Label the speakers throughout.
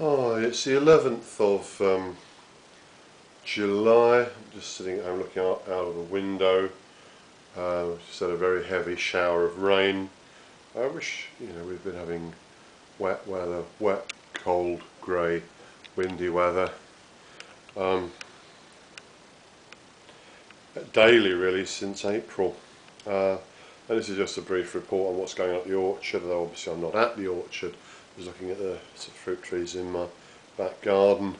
Speaker 1: Oh, it's the 11th of July. I'm just sitting at home looking out of the window. Just had a very heavy shower of rain. I wish, we've been having wet weather, wet, cold, grey, windy weather. Daily really since April. And this is just a brief report on what's going on at the orchard, although obviously I'm not at the orchard. I was looking at the fruit trees in my back garden.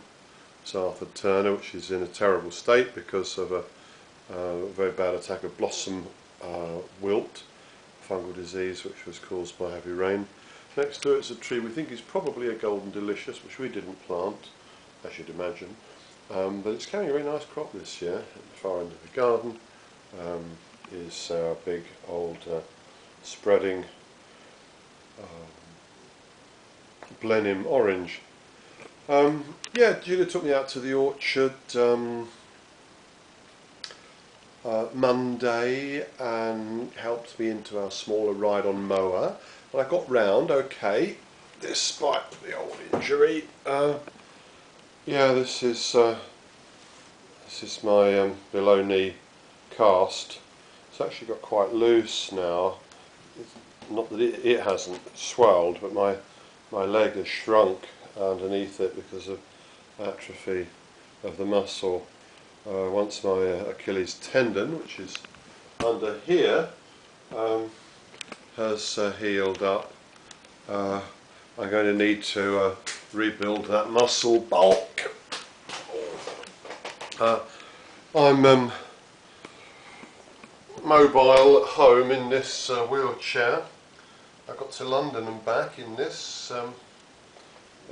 Speaker 1: It's Arthur Turner, which is in a terrible state because of a very bad attack of blossom wilt, fungal disease which was caused by heavy rain. Next to it is a tree we think is probably a golden delicious, which we didn't plant, as you'd imagine, but it's carrying a very nice crop this year. At the far end of the garden is our big old spreading Blenheim orange. Yeah, Julia took me out to the orchard Monday and helped me into our smaller ride-on mower. And I got round okay, despite the old injury. Yeah, this is my below knee cast. It's actually got quite loose now. It's not that it hasn't swelled, but my leg has shrunk underneath it because of atrophy of the muscle. Once my Achilles tendon, which is under here, has healed up, I'm going to need to rebuild that muscle bulk. I'm mobile at home in this wheelchair. I got to London and back in this a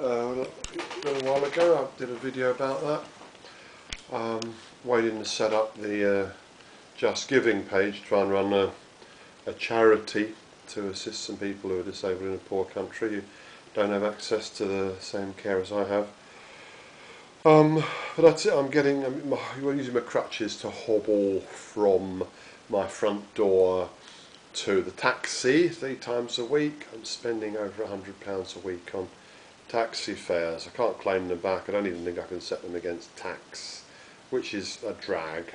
Speaker 1: little while ago. I did a video about that. Waiting to set up the Just Giving page, try and run a charity to assist some people who are disabled in a poor country who don't have access to the same care as I have. But that's it. I'm using my crutches to hobble from my front door to the taxi 3 times a week. I'm spending over £100 a week on taxi fares. I can't claim them back. I don't even think I can set them against tax, which is a drag.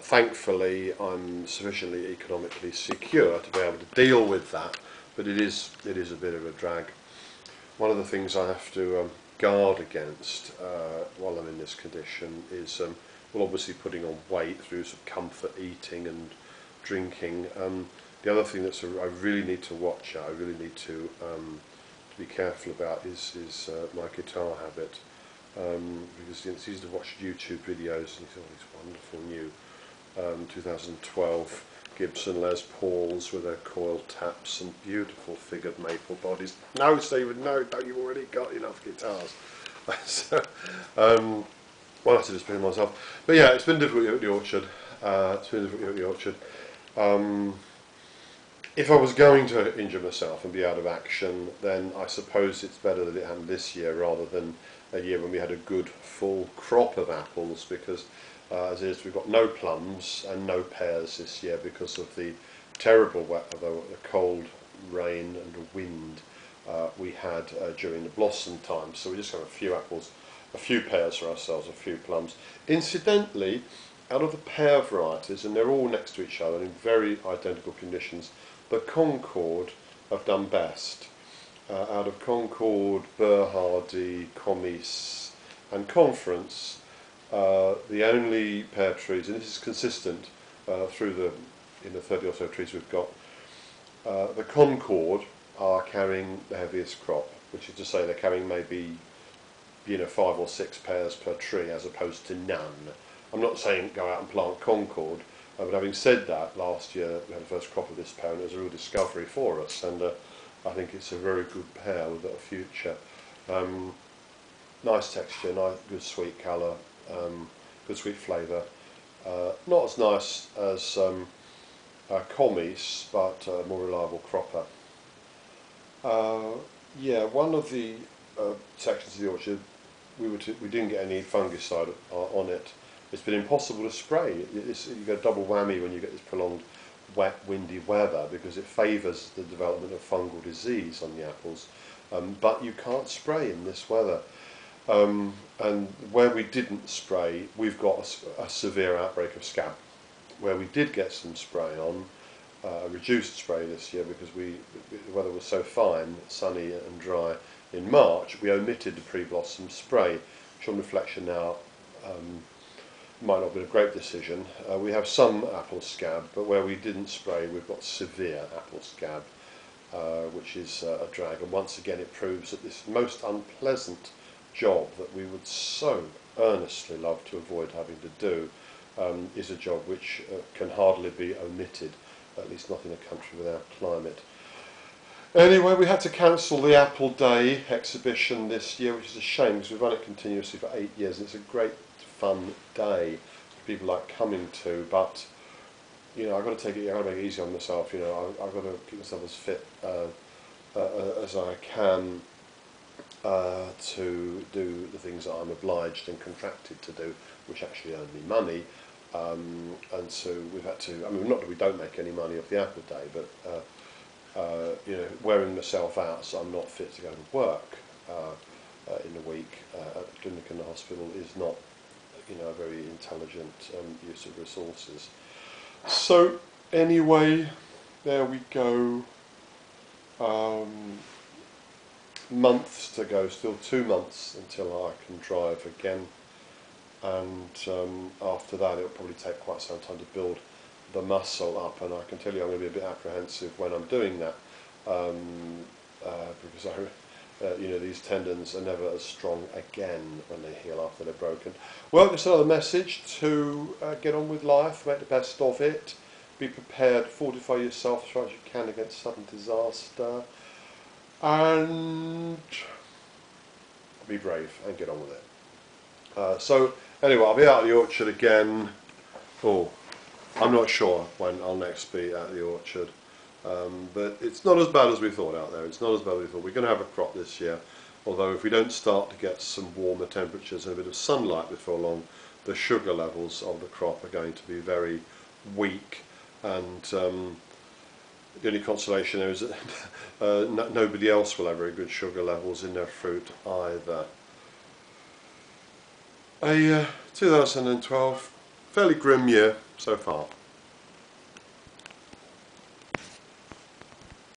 Speaker 1: Thankfully, I'm sufficiently economically secure to be able to deal with that, but it is a bit of a drag. One of the things I have to guard against while I'm in this condition is, well, obviously putting on weight through some comfort eating and drinking. The other thing that I really need to watch out, I really need to be careful about is my guitar habit. Because it's easy to watch YouTube videos and you see all these wonderful new 2012 Gibson Les Pauls with their coil taps and beautiful figured maple bodies. No, Stephen, no, you've already got enough guitars. So, well, I have to just bring myself. But yeah, it's been difficult at the orchard. If I was going to injure myself and be out of action, then I suppose it's better that it happened this year rather than a year when we had a good full crop of apples, because as it is, we've got no plums and no pears this year because of the terrible wet weather, the cold rain and the wind we had during the blossom time. So we just have a few apples, a few pears for ourselves, a few plums. Incidentally, out of the pear varieties, and they're all next to each other in very identical conditions, the Concord have done best. Out of Concord, Burhardy, Comis and Conference, the only pear trees, and this is consistent in the 30 or so trees we've got, the Concord are carrying the heaviest crop, which is to say they're carrying maybe 5 or 6 pears per tree as opposed to none. I'm not saying go out and plant Concord, but having said that, last year we had the first crop of this pear and it was a real discovery for us, and I think it's a very good pear with a future. Nice texture, nice, good sweet colour, good sweet flavour. Not as nice as Comis, but a more reliable cropper. Yeah, one of the sections of the orchard, we didn't get any fungicide on it. It's been impossible to spray. You get a double whammy when you get this prolonged wet, windy weather, because it favours the development of fungal disease on the apples. but you can't spray in this weather. And where we didn't spray, we've got a severe outbreak of scab. Where we did get some spray on, reduced spray this year because the weather was so fine, sunny and dry in March, we omitted the pre-blossom spray, which on reflection now might not have been a great decision. We have some apple scab, but where we didn't spray, we've got severe apple scab, which is a drag. And once again, it proves that this most unpleasant job that we would so earnestly love to avoid having to do is a job which can hardly be omitted, at least not in a country with our climate. Anyway, we had to cancel the Apple Day exhibition this year, which is a shame because we've run it continuously for 8 years and it's a great fun day people like coming to, but you know, I've got to take it, I've got to make it easy on myself, you know, I've got to keep myself as fit as I can to do the things that I'm obliged and contracted to do, which actually earn me money. And so we've had to, I mean, not that we don't make any money off the Apple Day, but you know, wearing myself out so I'm not fit to go to work in a week at the clinic and the hospital is not, you know, a very intelligent use of resources. So anyway, there we go. Months to go, still 2 months until I can drive again, and after that it'll probably take quite some time to build the muscle up, and I can tell you I'm going to be a bit apprehensive when I'm doing that, because you know, these tendons are never as strong again when they heal after they're broken. Well, just another message to get on with life, make the best of it, be prepared, fortify yourself as far as you can against sudden disaster, and be brave and get on with it. So anyway, I'll be out of the orchard again. Oh, I'm not sure when I'll next be at the orchard, but it's not as bad as we thought out there. It's not as bad as we thought. We're going to have a crop this year, although if we don't start to get some warmer temperatures and a bit of sunlight before long, the sugar levels of the crop are going to be very weak, and the only consolation there is that nobody else will have very good sugar levels in their fruit either. A 2012 fairly grim year so far.